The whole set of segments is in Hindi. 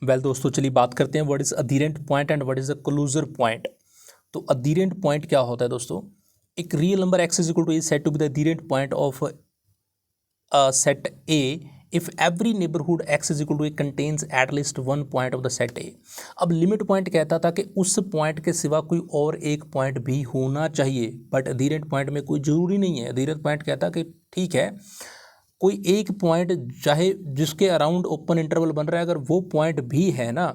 वेल दोस्तों, चलिए बात करते हैं what is adherent point and what is a closure point. तो अधीरेंट पॉइंट क्या होता है दोस्तों? एक real number x is equal to a set to be the adherent point of set A if every neighbourhood x is equal to A contains at least one point of the set A. अब लिमिट पॉइंट कहता था कि उस पॉइंट के सिवा कोई और एक पॉइंट भी होना चाहिए, बट अधीरेंट पॉइंट में कोई जरूरी नहीं है। अधीरेंट पॉइंट कहता कि ठीक है, कोई एक पॉइंट चाहे जिसके अराउंड ओपन इंटरवल बन रहा है, अगर वो पॉइंट भी है ना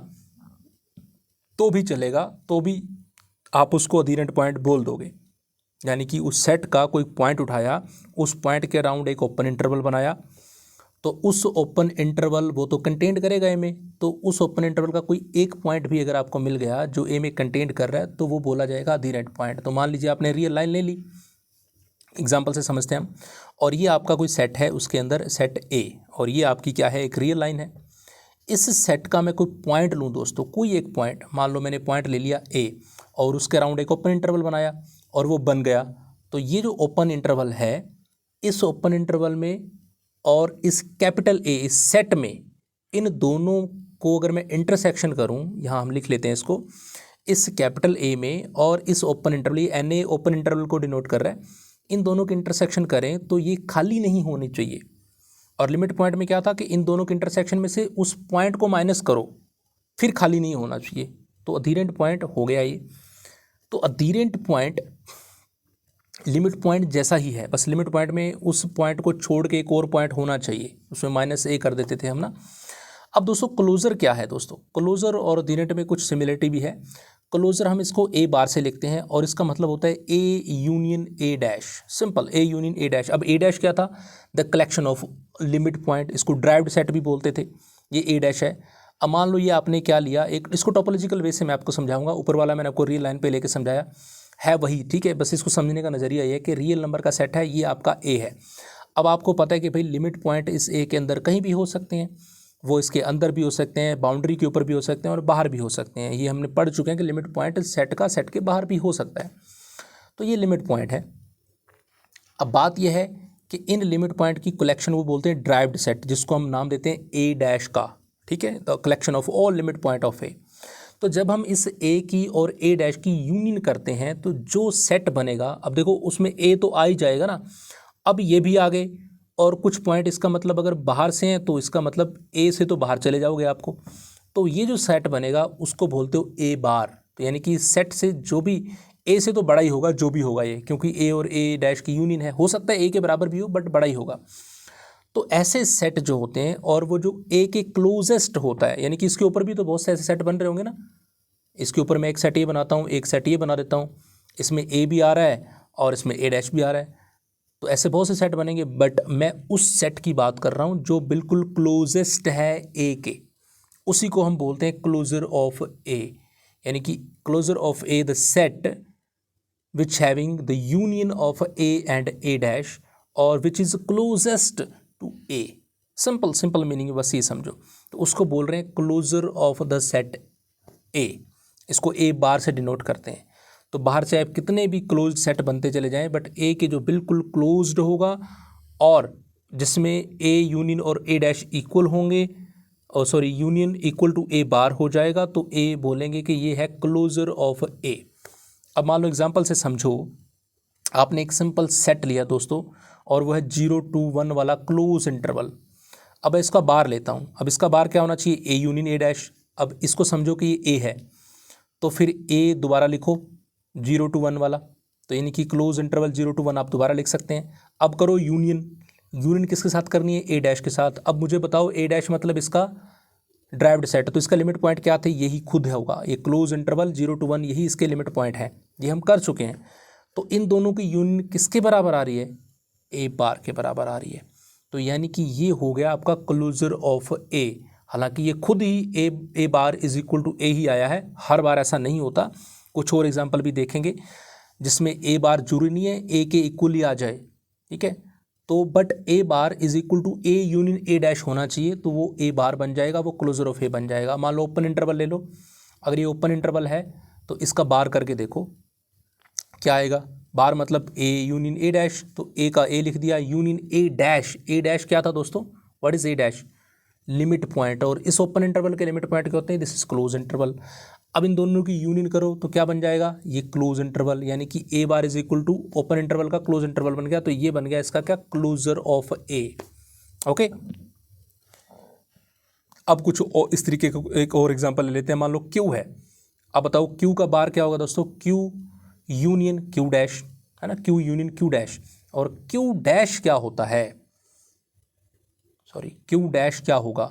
तो भी चलेगा, तो भी आप उसको अधीरेंट पॉइंट बोल दोगे। यानी कि उस सेट का कोई पॉइंट उठाया, उस पॉइंट के अराउंड एक ओपन इंटरवल बनाया, तो उस ओपन इंटरवल वो तो कंटेंट करेगा ए में, तो उस ओपन इंटरवल का कोई एक पॉइंट भी अगर आपको मिल गया जो ए में कंटेंट कर रहा है तो वो बोला जाएगा अधीरेंट पॉइंट। तो मान लीजिए आपने रियल लाइन ले ली, एग्जाम्पल से समझते हैं हम, और ये आपका कोई सेट है, उसके अंदर सेट ए, और ये आपकी क्या है, एक रियल लाइन है। इस सेट का मैं कोई पॉइंट लूँ दोस्तों, कोई एक पॉइंट, मान लो मैंने पॉइंट ले लिया ए और उसके अराउंड एक ओपन इंटरवल बनाया और वो बन गया। तो ये जो ओपन इंटरवल है, इस ओपन इंटरवल में और इस कैपिटल ए, इस सेट में, इन दोनों को अगर मैं इंटरसेक्शन करूं, यहाँ हम लिख लेते हैं इसको, इस कैपिटल ए में और इस ओपन इंटरवल, ये एन ए ओपन इंटरवल को डिनोट कर रहा है, इन दोनों के इंटरसेक्शन करें तो ये खाली नहीं होनी चाहिए। और लिमिट पॉइंट में क्या था कि इन दोनों के इंटरसेक्शन में से उस पॉइंट को माइनस करो, फिर खाली नहीं होना चाहिए। तो अधीरेंट पॉइंट हो गया ये। तो अधीरेंट पॉइंट लिमिट पॉइंट जैसा ही है, बस लिमिट पॉइंट में उस पॉइंट को छोड़ के एक और पॉइंट होना चाहिए, उसमें माइनस ए कर देते थे हम ना। अब दोस्तों क्लोजर क्या है दोस्तों? क्लोजर और अधीरेंट में कुछ सिमिलरिटी भी है। क्लोजर हम इसको ए बार से लिखते हैं और इसका मतलब होता है ए union A dash, simple A union A dash. अब ए डैश क्या था? The collection of limit point, इसको ड्राइव्ड सेट भी बोलते थे, ये ए डैश है। अब मान लो ये आपने क्या लिया, एक इसको टोपोलॉजिकल वे से मैं आपको समझाऊंगा, ऊपर वाला मैंने आपको रियल लाइन पे लेके समझाया है वही, ठीक है। बस इसको समझने का नज़रिया ये है कि रियल नंबर का सेट है, ये आपका ए है। अब आपको पता है कि भाई लिमिट पॉइंट इस ए के अंदर कहीं भी हो सकते हैं, वो इसके अंदर भी हो सकते हैं, बाउंड्री के ऊपर भी हो सकते हैं और बाहर भी हो सकते हैं। ये हमने पढ़ चुके हैं कि लिमिट पॉइंट सेट का सेट के बाहर भी हो सकता है। तो ये लिमिट पॉइंट है। अब बात यह है कि इन लिमिट पॉइंट की कलेक्शन वो बोलते हैं ड्राइव्ड सेट, जिसको हम नाम देते हैं ए डैश का, ठीक है, the collection of all limit point of A. तो जब हम इस ए की और ए डैश की यूनियन करते हैं तो जो सेट बनेगा, अब देखो उसमें ए तो आ ही जाएगा ना, अब ये भी आ गए और कुछ पॉइंट, इसका मतलब अगर बाहर से हैं तो इसका मतलब ए से तो बाहर चले जाओगे आपको, तो ये जो सेट बनेगा उसको बोलते हो ए बार। तो यानी कि सेट से जो भी ए से तो बड़ा ही होगा जो भी होगा ये, क्योंकि ए और ए डैश की यूनियन है, हो सकता है ए के बराबर भी हो बट बड़ा ही होगा। तो ऐसे सेट जो होते हैं, और वो जो ए के क्लोजेस्ट होता है, यानी कि इसके ऊपर भी तो बहुत से ऐसे सेट बन रहे होंगे ना, इसके ऊपर मैं एक सेट ये बनाता हूँ, एक सेट ये बना देता हूँ, इसमें ए भी आ रहा है और इसमें ए डैश भी आ रहा है, तो ऐसे बहुत से सेट बनेंगे। बट मैं उस सेट की बात कर रहा हूँ जो बिल्कुल क्लोजेस्ट है ए के, उसी को हम बोलते हैं क्लोजर ऑफ ए। यानी कि closure of A the set which having the union of A and A dash और which is closest to A. Simple simple meaning बस ये समझो, तो उसको बोल रहे हैं closure of the set A. इसको ए बार से डिनोट करते हैं। तो बाहर से आप कितने भी क्लोज सेट बनते चले जाएं, बट ए के जो बिल्कुल क्लोज्ड होगा और जिसमें ए यूनियन और ए डैश इक्वल होंगे, और सॉरी यूनियन इक्वल टू ए बार हो जाएगा, तो ए बोलेंगे कि ये है क्लोजर ऑफ ए। अब मान लो एग्जांपल से समझो, आपने एक सिंपल सेट लिया दोस्तों और वो है 0 to 1 वाला क्लोज इंटरवल। अब इसका बार लेता हूँ, अब इसका बार क्या होना चाहिए, ए यूनियन ए डैश। अब इसको समझो कि ये ए है, तो फिर ए दोबारा लिखो 0 to 1 वाला, तो यानी कि क्लोज इंटरवल 0 to 1 आप दोबारा लिख सकते हैं। अब करो यूनियन, यूनियन किसके साथ करनी है, ए डैश के साथ। अब मुझे बताओ ए डैश मतलब इसका ड्राइव्ड सेट, तो इसका लिमिट पॉइंट क्या थे, यही खुद होगा, ये क्लोज इंटरवल 0 to 1 यही इसके लिमिट पॉइंट है, ये हम कर चुके हैं। तो इन दोनों की यूनियन किसके बराबर आ रही है, ए बार के बराबर आ रही है। तो यानी कि ये हो गया आपका क्लोजर ऑफ ए। हालांकि ये खुद ही ए बार इज इक्वल टू ए ही आया है, हर बार ऐसा नहीं होता, कुछ और एग्जांपल भी देखेंगे जिसमें ए बार जरूरी नहीं है ए के इक्वल ही आ जाए, ठीक है। तो but A bar is equal to A union A dash होना चाहिए, तो वो ए बार बन जाएगा, वो क्लोजर ऑफ ए बन जाएगा। मान लो ओपन इंटरवल ले लो, अगर ये ओपन इंटरवल है तो इसका बार करके देखो क्या आएगा, बार मतलब ए यूनियन ए डैश, तो ए का ए लिख दिया, union A dash, A dash क्या था दोस्तों, what is a dash, limit point, और इस ओपन इंटरवल के लिमिट पॉइंट क्या होते हैं, दिस इज क्लोज इंटरवल। अब इन दोनों की यूनियन करो तो क्या बन जाएगा, ये क्लोज इंटरवल, यानी कि A bar is equal to open interval का क्लोज इंटरवल बन गया, तो ये बन गया इसका क्या, क्लोजर ऑफ ए। ओके, अब कुछ इस तरीके का एक और एग्जांपल ले लेते हैं। मान लो क्यू है, अब बताओ क्यू का बार क्या होगा दोस्तों, क्यू यूनियन क्यू डैश, है ना, क्यू यूनियन क्यू डैश। और क्यू डैश क्या होता है, सॉरी क्यू डैश क्या होगा,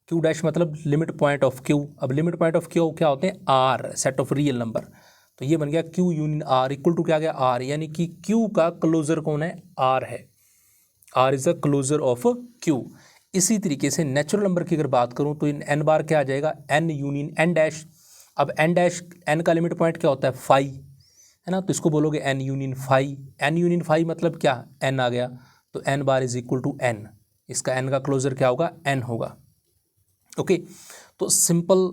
क्यू डैश मतलब लिमिट पॉइंट ऑफ क्यू। अब लिमिट पॉइंट ऑफ क्यू क्या होते हैं, R, set of real number. तो ये बन गया Q union R equal to क्या गया, आर, यानी कि क्यू का क्लोजर कौन है, आर है, R is the closure of Q. इसी तरीके से नेचुरल नंबर की अगर बात करूं तो इन एन बार क्या आ जाएगा, एन यूनियन एन डैश। अब एन डैश, एन का लिमिट पॉइंट क्या होता है, फाइव, है ना, तो इसको बोलोगे N union five. N union five मतलब क्या, एन आ गया, तो N bar is equal to N, इसका एन का क्लोजर क्या होगा, एन होगा। ओके, तो सिंपल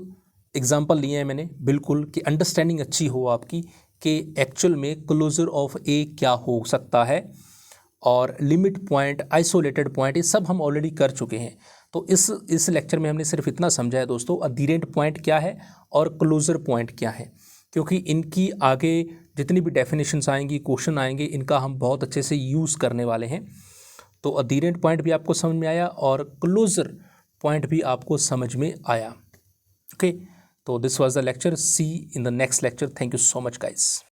एग्जांपल लिए हैं मैंने बिल्कुल कि अंडरस्टैंडिंग अच्छी हो आपकी कि एक्चुअल में क्लोजर ऑफ ए क्या हो सकता है, और लिमिट पॉइंट, आइसोलेटेड पॉइंट, ये सब हम ऑलरेडी कर चुके हैं। तो इस लेक्चर में हमने सिर्फ इतना समझा है दोस्तों, अधीरेंट पॉइंट क्या है और क्लोजर पॉइंट क्या है, क्योंकि इनकी आगे जितनी भी डेफिनेशंस आएंगी, क्वेश्चन आएंगे, इनका हम बहुत अच्छे से यूज़ करने वाले हैं। तो अधीरेंट पॉइंट भी आपको समझ में आया और क्लोजर पॉइंट भी आपको समझ में आया। ओके, तो this was the lecture, see in the next lecture. Thank you so much guys.